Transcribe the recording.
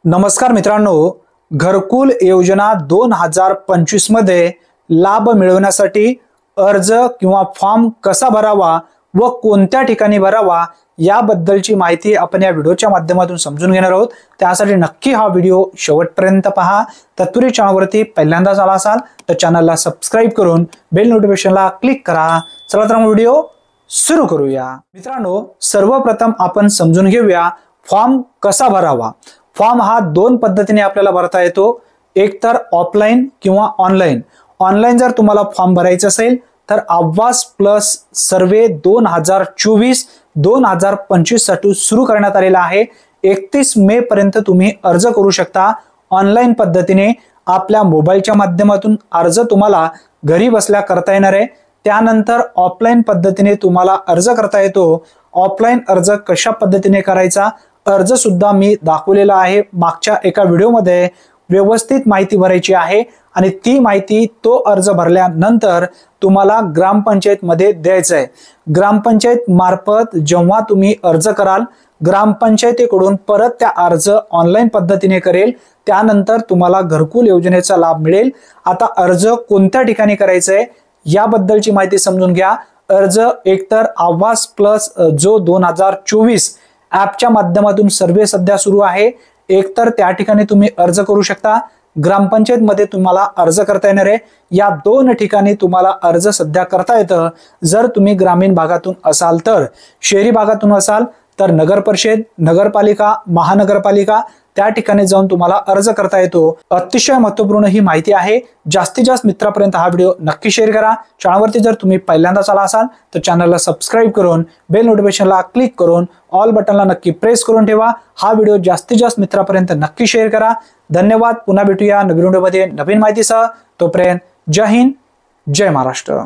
नमस्कार मित्रांनो, घरकुल योजना 2025 मध्ये लाभ मिळवण्यासाठी अर्ज किंवा फॉर्म कसा भरावा व कोणत्या ठिकाणी भरावा याबद्दलची माहिती आपण या व्हिडिओच्या माध्यमातून समजून घेणार आहोत। त्यासाठी नक्की हा व्हिडिओ शेवटपर्यंत पहा। तत्पूर्वी चॅनलवरती पहिल्यांदाच आला असाल तर चॅनलला सबस्क्राइब करून बेल नोटिफिकेशनला क्लिक करा। चला तर व्हिडिओ सुरू करूया। मित्रांनो, सर्वप्रथम आपण समजून घेऊया फॉर्म कसा भरावा। फॉर्म हा दोन पद्धतीने आपल्याला भरता येतो, एक तर ऑफलाइन किंवा ऑनलाइन। ऑनलाइन जर तुम्हाला फॉर्म भरायचा असेल तर आवास प्लस सर्वे 2024-2025 साठी सुरू करण्यात आलेला आहे। 31 मे पर्यंत तुम्ही अर्ज करू शकता। ऑनलाइन पद्धतीने आपल्या मोबाईलच्या माध्यमातून अर्ज तुम्हाला घरी बसल्या करता येणार आहे। त्यानंतर ऑफलाइन पद्धतीने तुम्हाला अर्ज करता येतो। ऑफलाइन अर्ज कशा पद्धतीने करायचा अर्ज सुद्धा मी दाखवलेला आहे मागच्या एका व्हिडिओमध्ये। व्यवस्थित माहिती भरायची आहे आणि ती माहिती तो अर्ज भरल्यानंतर तुम्हाला ग्रामपंचायत मध्ये द्यायचा आहे। ग्रामपंचायत मार्फत जेव्हा तुम्ही अर्ज कराल, ग्रामपंचायतीकडून परत त्या अर्ज ऑनलाइन पद्धतीने करेल, त्यानंतर तुम्हाला घरकुल योजनेचा लाभ मिळेल। आता अर्ज कोणत्या ठिकाणी करायचा आहे याबद्दलची माहिती समजून घ्या। अर्ज एकतर आवास प्लस जो 2024 ॲपच्या माध्यमातून सर्वे सध्या सुरू आहे, एकतर त्या ठिकाणी तुम्ही अर्ज करू शकता। ग्रामपंचायत मध्ये तुम्हाला अर्ज करता येणार आहे। या दोन ठिकाणी तुम्हाला अर्ज सध्या करता येतं। जर तुम्ही ग्रामीण भागातून असाल तर, शहरी भागातून असाल तर नगर परिषद, नगरपालिका, महानगरपालिका त्या ठिकाणी जाऊन तुम्हाला अर्ज करता येतो। अतिशय महत्त्वपूर्ण ही माहिती आहे। जास्तीत जास्त मित्रांपर्यंत हा व्हिडिओ नक्की शेअर करा। चॅनलवरती जर तुम्ही पहिल्यांदाच आला असाल तर चॅनलला सबस्क्राइब करून बेल नोटिफिकेशनला क्लिक करून ऑल बटनला नक्की प्रेस करून ठेवा। हा व्हिडिओ जास्तीत जास्त मित्रांपर्यंत नक्की शेअर करा। धन्यवाद। पुन्हा भेटूया नवीन व्हिडिओमध्ये नवीन माहितीसह। तोपर्यंत जय हिंद, जय महाराष्ट्र।